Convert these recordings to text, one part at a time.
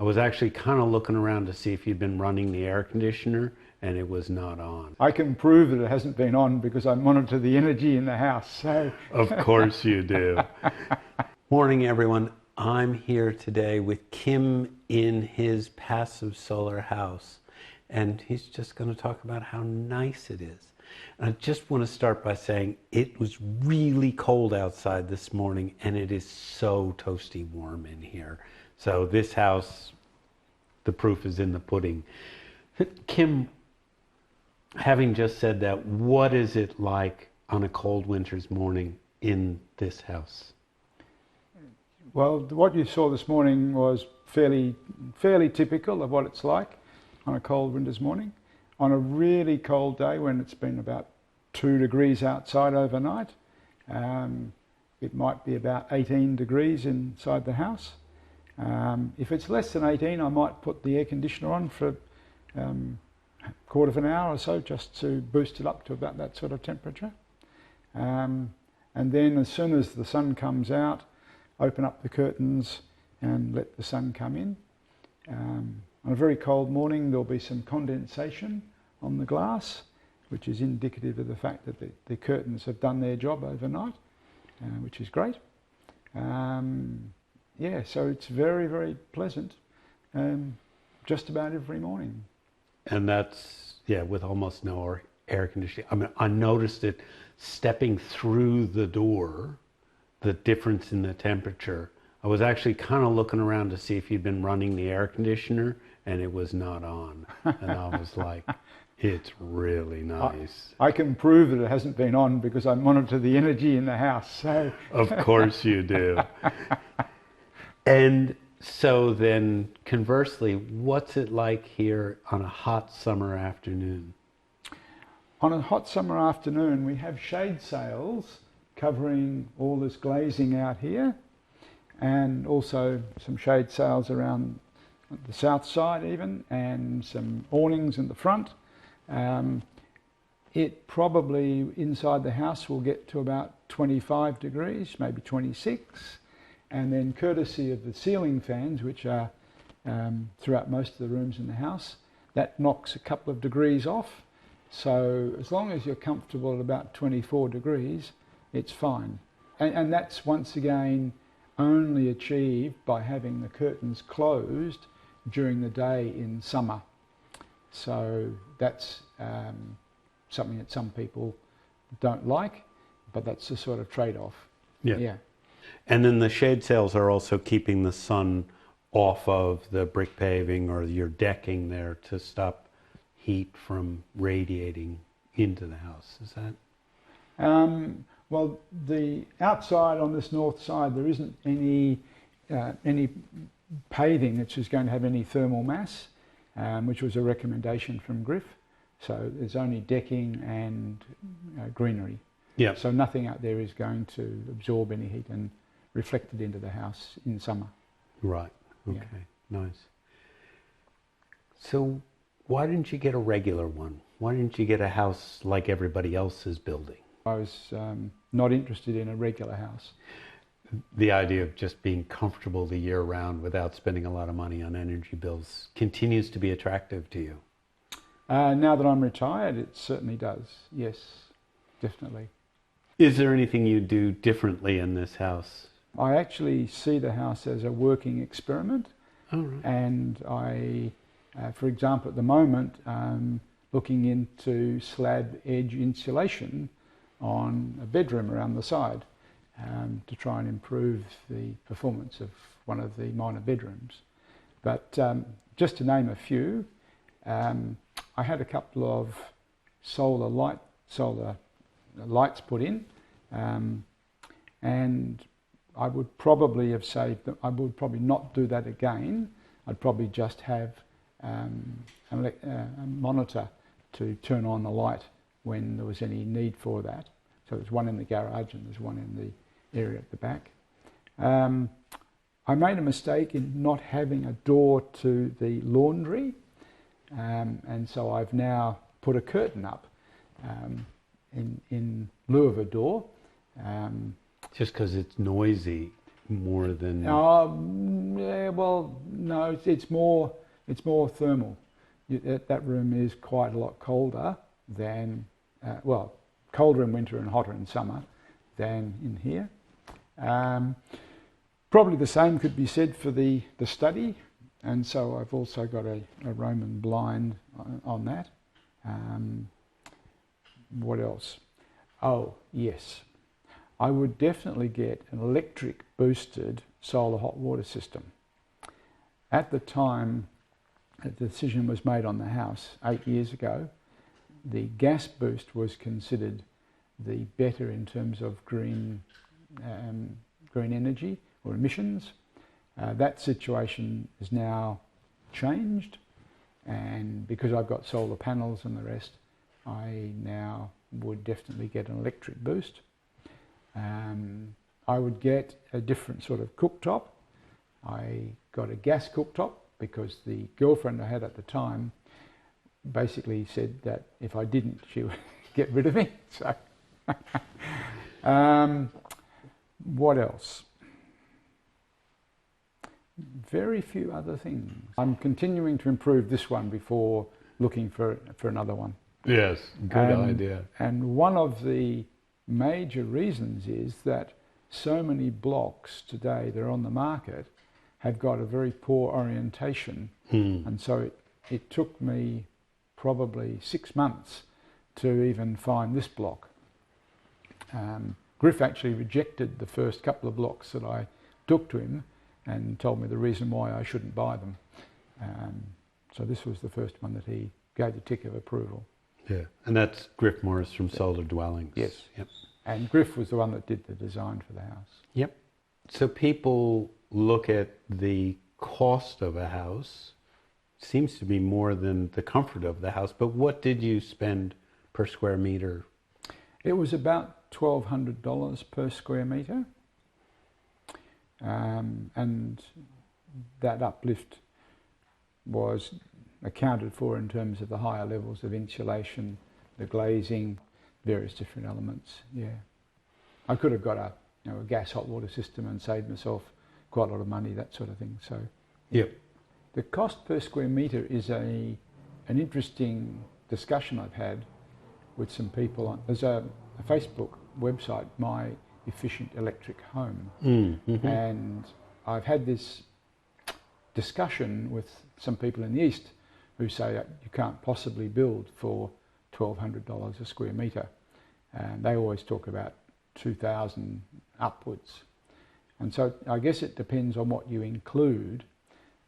was actually kind of looking around to see if you'd been running the air conditioner, and it was not on. I can prove that it hasn't been on because I monitor the energy in the house. So. Of course you do. Morning, everyone. I'm here today with Kim in his passive solar house, and he's just going to talk about how nice it is. And I just want to start by saying it was really cold outside this morning, and it is so toasty warm in here. So this house, the proof is in the pudding. Kim, having just said that, what is it like on a cold winter's morning in this house? Well, what you saw this morning was fairly typical of what it's like on a cold winter's morning. On a really cold day when it's been about 2 degrees outside overnight, it might be about 18 degrees inside the house. If it's less than 18, I might put the air conditioner on for a quarter of an hour or so just to boost it up to about that sort of temperature. And then as soon as the sun comes out, open up the curtains and let the sun come in. On a very cold morning, there'll be some condensation on the glass, which is indicative of the fact that the curtains have done their job overnight, which is great. Yeah, so it's very, very pleasant just about every morning. And that's, yeah, with almost no air conditioning. I mean, I noticed it stepping through the door, the difference in the temperature. I was actually kind of looking around to see if you'd been running the air conditioner, and it was not on. And I was like, it's really nice. I can prove that it hasn't been on because I monitor the energy in the house. So. Of course you do. And so then, conversely, what's it like here on a hot summer afternoon? On a hot summer afternoon, we have shade sails covering all this glazing out here, and also some shade sails around the south side even, and some awnings in the front. It probably inside the house will get to about 25 degrees, maybe 26. And then courtesy of the ceiling fans, which are throughout most of the rooms in the house, that knocks a couple of degrees off. So as long as you're comfortable at about 24 degrees, it's fine. And that's once again only achieved by having the curtains closed during the day in summer. So that's something that some people don't like, but that's the sort of trade-off. Yeah. And then the shade sails are also keeping the sun off of the brick paving or your decking there to stop heat from radiating into the house. Is that? Well, the outside on this north side, there isn't any paving which is going to have any thermal mass, which was a recommendation from Griff. So there's only decking and greenery. Yeah. So nothing out there is going to absorb any heat and reflect it into the house in summer. Right. Okay. Yeah. Nice. So why didn't you get a regular one? Why didn't you get a house like everybody else is building? I was not interested in a regular house. The idea of just being comfortable the year round without spending a lot of money on energy bills continues to be attractive to you. Now that I'm retired, it certainly does. Yes, definitely. Is there anything you do differently in this house? I actually see the house as a working experiment. Oh, right. And I, for example, at the moment, looking into slab edge insulation on a bedroom around the side to try and improve the performance of one of the minor bedrooms. But just to name a few, I had a couple of solar lights put in, and I would probably have saved them. I would probably not do that again. I'd probably just have a monitor to turn on the light when there was any need for that. So there's one in the garage and there's one in the area at the back. I made a mistake in not having a door to the laundry, and so I've now put a curtain up in lieu of a door. Just because it's noisy. more than... Yeah, well, no, it's more thermal. That room is quite a lot colder than, well, colder in winter and hotter in summer than in here. Probably the same could be said for the study, and so I've also got a Roman blind on that. What else? Oh, yes. I would definitely get an electric boosted solar hot water system. At the time the decision was made on the house 8 years ago, the gas boost was considered the better in terms of green energy or emissions. That situation is now changed, and because I've got solar panels and the rest, I now would definitely get an electric boost. I would get a different sort of cooktop. I got a gas cooktop because the girlfriend I had at the time basically said that if I didn't, she would get rid of me. So, what else? Very few other things. I'm continuing to improve this one before looking for another one. Yes, good idea. And one of the major reasons is that so many blocks today that are on the market have got a very poor orientation. And so it took me probably 6 months to even find this block. Griff actually rejected the first couple of blocks that I took to him and told me the reason why I shouldn't buy them. So this was the first one that he gave the tick of approval. Yeah, and that's Griff Morris from Solar Dwellings. Yes. Yep. And Griff was the one that did the design for the house. Yep. So people look at the cost of a house, seems to be more than the comfort of the house, but what did you spend per square meter? It was about $1,200 per square metre. And that uplift was accounted for in terms of the higher levels of insulation, the glazing, various different elements. Yeah, I could have got a gas hot water system and saved myself quite a lot of money, that sort of thing. So, yep. The cost per square metre is an interesting discussion I've had with some people. There's a Facebook website, My Efficient Electric Home, and I've had this discussion with some people in the East who say that you can't possibly build for $1,200 a square metre. And they always talk about 2,000 upwards. And so I guess it depends on what you include.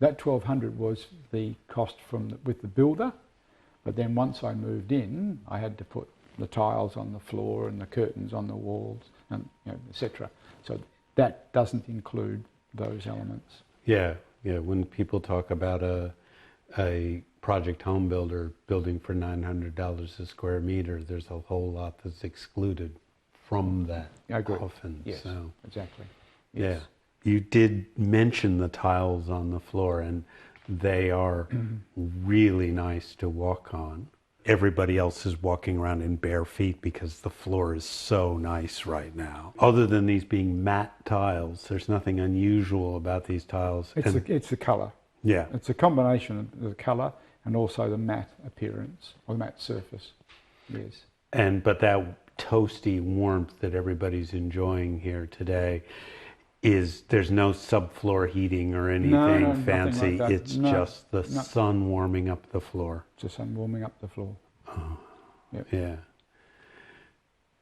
That 1,200 was the cost with the builder, but then once I moved in, I had to put the tiles on the floor and the curtains on the walls, and etc. So that doesn't include those elements. Yeah. When people talk about a project home builder building for $900 a square meter, there's a whole lot that's excluded from that. I agree. Often. Yes, so. Exactly. Yeah. Yes. You did mention the tiles on the floor, and they are really nice to walk on. Everybody else is walking around in bare feet because the floor is so nice right now. Other than these being matte tiles, there's nothing unusual about these tiles. It's the colour. Yeah. It's a combination of the colour and also the matte appearance, or the matte surface. Yes. But that toasty warmth that everybody's enjoying here today there's no subfloor heating or anything fancy. Like it's just the sun warming up the floor. It's the sun warming up the floor. Oh, yep. Yeah.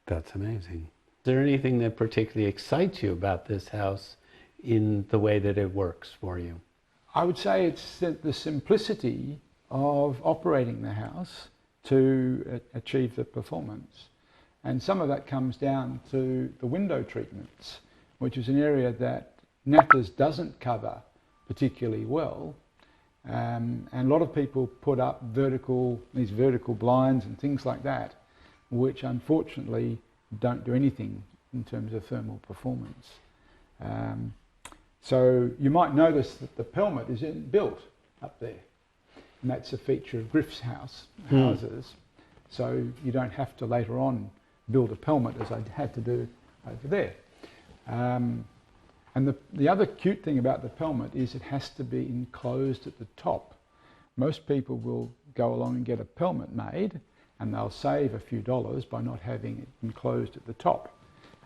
That's amazing. Is there anything that particularly excites you about this house in the way that it works for you? I would say it's the simplicity of operating the house to achieve the performance. And some of that comes down to the window treatments, which is an area that Natters doesn't cover particularly well. And a lot of people put up these vertical blinds and things like that, which unfortunately don't do anything in terms of thermal performance. So you might notice that the pelmet is built up there, and that's a feature of Griff's houses. So you don't have to later on build a pelmet as I had to do over there. And And the other cute thing about the pelmet is it has to be enclosed at the top. Most people will go along and get a pelmet made, and they'll save a few dollars by not having it enclosed at the top,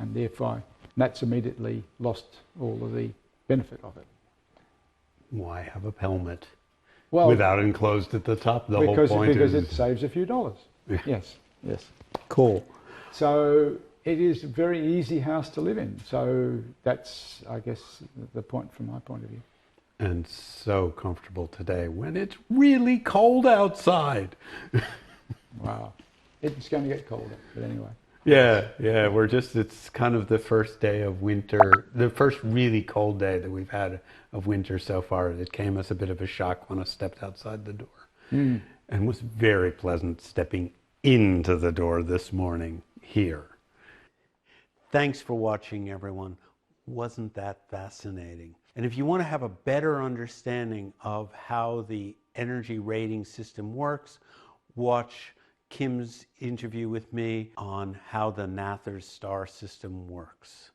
and therefore that's immediately lost all of the benefit of it. Why have a pelmet Well, without enclosed at the top? The whole point because is it saves a few dollars. Yes, yes. cool. So it is a very easy house to live in. So that's, I guess, the point from my point of view. And so comfortable today when it's really cold outside. Wow. It's going to get colder, but anyway. Yeah, it's kind of the first day of winter, the first really cold day that we've had of winter so far. It came as a bit of a shock when I stepped outside the door. And was very pleasant stepping into the door this morning here. Thanks for watching, everyone. Wasn't that fascinating? And if you want to have a better understanding of how the energy rating system works, watch Kim's interview with me on how the Nathers star system works.